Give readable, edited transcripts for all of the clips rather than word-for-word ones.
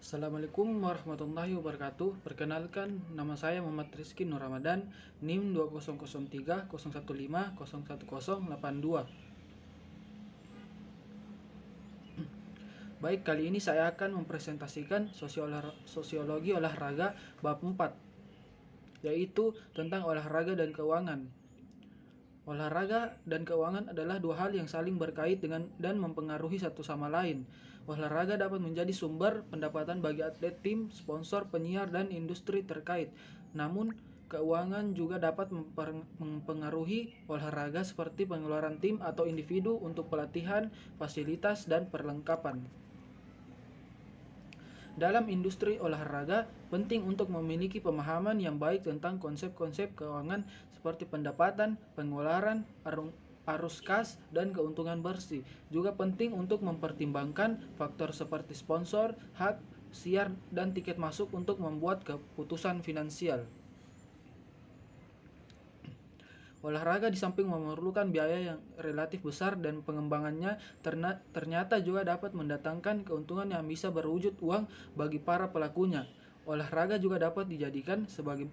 Assalamualaikum warahmatullahi wabarakatuh. Perkenalkan, nama saya Muhammad Rizky Nur Ramadan, NIM 200301501082. Baik, kali ini saya akan mempresentasikan sosiologi olahraga bab 4, yaitu tentang olahraga dan keuangan. Olahraga dan keuangan adalah dua hal yang saling berkait dengan dan mempengaruhi satu sama lain. Olahraga dapat menjadi sumber pendapatan bagi atlet, tim, sponsor, penyiar, dan industri terkait. Namun, keuangan juga dapat mempengaruhi olahraga seperti pengeluaran tim atau individu untuk pelatihan, fasilitas, dan perlengkapan. Dalam industri olahraga, penting untuk memiliki pemahaman yang baik tentang konsep-konsep keuangan seperti pendapatan, pengeluaran, arus kas, dan keuntungan bersih. Juga penting untuk mempertimbangkan faktor seperti sponsor, hak, siar, dan tiket masuk untuk membuat keputusan finansial. Olahraga di samping memerlukan biaya yang relatif besar dan pengembangannya ternyata juga dapat mendatangkan keuntungan yang bisa berwujud uang bagi para pelakunya. Olahraga juga dapat dijadikan sebagai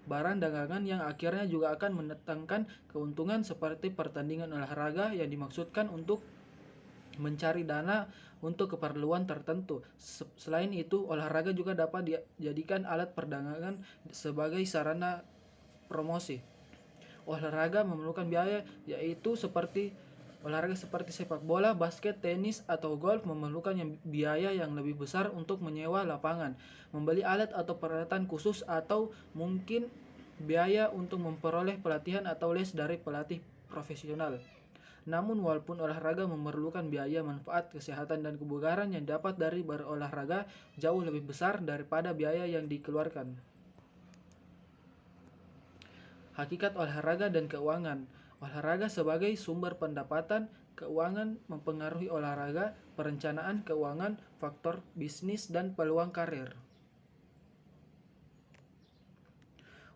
barang dagangan yang akhirnya juga akan mendatangkan keuntungan seperti pertandingan olahraga yang dimaksudkan untuk mencari dana untuk keperluan tertentu. Selain itu, olahraga juga dapat dijadikan alat perdagangan sebagai sarana promosi. Olahraga memerlukan biaya, yaitu olahraga seperti sepak bola, basket, tenis, atau golf memerlukan biaya yang lebih besar untuk menyewa lapangan, membeli alat atau peralatan khusus, atau mungkin biaya untuk memperoleh pelatihan atau les dari pelatih profesional. Namun walaupun olahraga memerlukan biaya, manfaat kesehatan dan kebugaran yang dapat dari berolahraga jauh lebih besar daripada biaya yang dikeluarkan. Hakikat olahraga dan keuangan. Olahraga sebagai sumber pendapatan, keuangan mempengaruhi olahraga, perencanaan keuangan, faktor bisnis, dan peluang karir.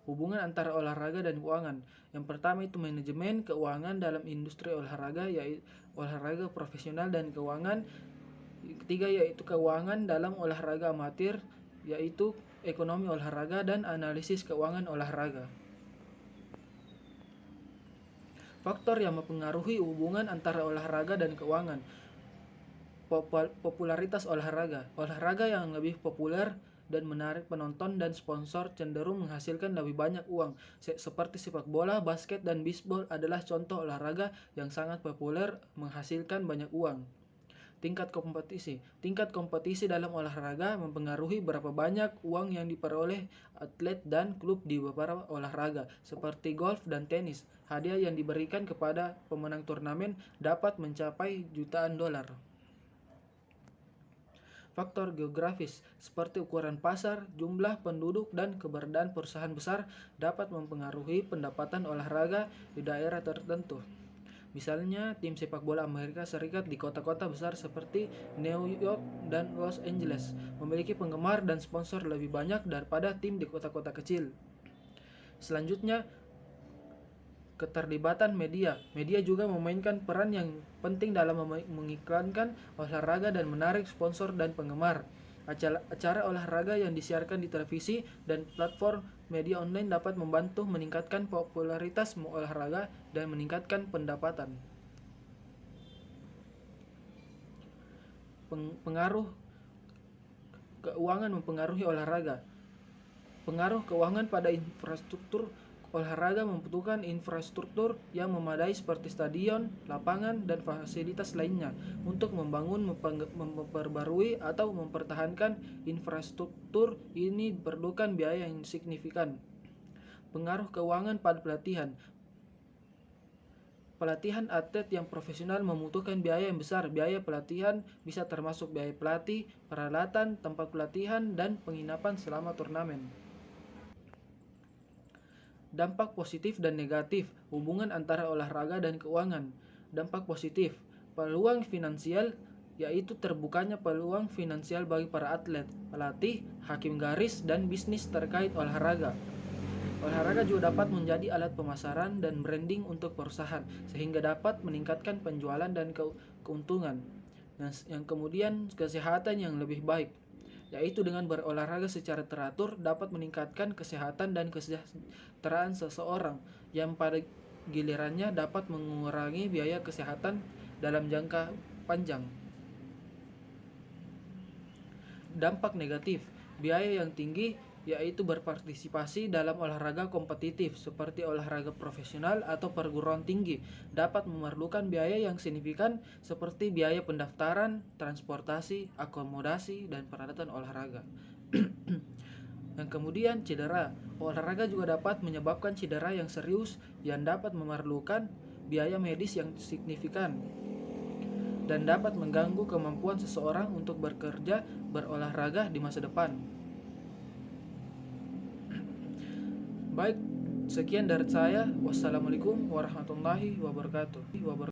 Hubungan antara olahraga dan keuangan. Yang pertama itu manajemen keuangan dalam industri olahraga, yaitu olahraga profesional dan keuangan. Ketiga yaitu keuangan dalam olahraga amatir, yaitu ekonomi olahraga dan analisis keuangan olahraga. Faktor yang mempengaruhi hubungan antara olahraga dan keuangan. Popularitas olahraga. Olahraga yang lebih populer dan menarik penonton dan sponsor cenderung menghasilkan lebih banyak uang. Seperti sepak bola, basket, dan bisbol adalah contoh olahraga yang sangat populer menghasilkan banyak uang. Tingkat kompetisi. Tingkat kompetisi dalam olahraga mempengaruhi berapa banyak uang yang diperoleh atlet dan klub di beberapa olahraga, seperti golf dan tenis. Hadiah yang diberikan kepada pemenang turnamen dapat mencapai jutaan dolar. Faktor geografis, seperti ukuran pasar, jumlah penduduk, dan keberadaan perusahaan besar dapat mempengaruhi pendapatan olahraga di daerah tertentu. Misalnya, tim sepak bola Amerika Serikat di kota-kota besar seperti New York dan Los Angeles memiliki penggemar dan sponsor lebih banyak daripada tim di kota-kota kecil. Selanjutnya, keterlibatan media. Media juga memainkan peran yang penting dalam mengiklankan olahraga dan menarik sponsor dan penggemar. Acara olahraga yang disiarkan di televisi dan platform media online dapat membantu meningkatkan popularitas olahraga dan meningkatkan pendapatan. Pengaruh keuangan mempengaruhi olahraga. Pengaruh keuangan pada infrastruktur. Olahraga membutuhkan infrastruktur yang memadai seperti stadion, lapangan, dan fasilitas lainnya. Untuk membangun, memperbarui, atau mempertahankan infrastruktur ini diperlukan biaya yang signifikan. Pengaruh keuangan pada pelatihan. Pelatihan atlet yang profesional membutuhkan biaya yang besar. Biaya pelatihan bisa termasuk biaya pelatih, peralatan, tempat pelatihan, dan penginapan selama turnamen. Dampak positif dan negatif hubungan antara olahraga dan keuangan. Dampak positif, peluang finansial, yaitu terbukanya peluang finansial bagi para atlet, pelatih, hakim garis, dan bisnis terkait olahraga. Olahraga juga dapat menjadi alat pemasaran dan branding untuk perusahaan, sehingga dapat meningkatkan penjualan dan keuntungan. Yang kemudian kesehatan yang lebih baik. yaitu dengan berolahraga secara teratur dapat meningkatkan kesehatan dan kesejahteraan seseorang, yang pada gilirannya dapat mengurangi biaya kesehatan dalam jangka panjang. Dampak negatif, biaya yang tinggi yaitu berpartisipasi dalam olahraga kompetitif seperti olahraga profesional atau perguruan tinggi dapat memerlukan biaya yang signifikan seperti biaya pendaftaran, transportasi, akomodasi, dan peralatan olahraga. Yang kemudian cedera. Olahraga juga dapat menyebabkan cedera yang serius yang dapat memerlukan biaya medis yang signifikan dan dapat mengganggu kemampuan seseorang untuk bekerja berolahraga di masa depan. Baik, sekian dari saya. Wassalamualaikum warahmatullahi wabarakatuh.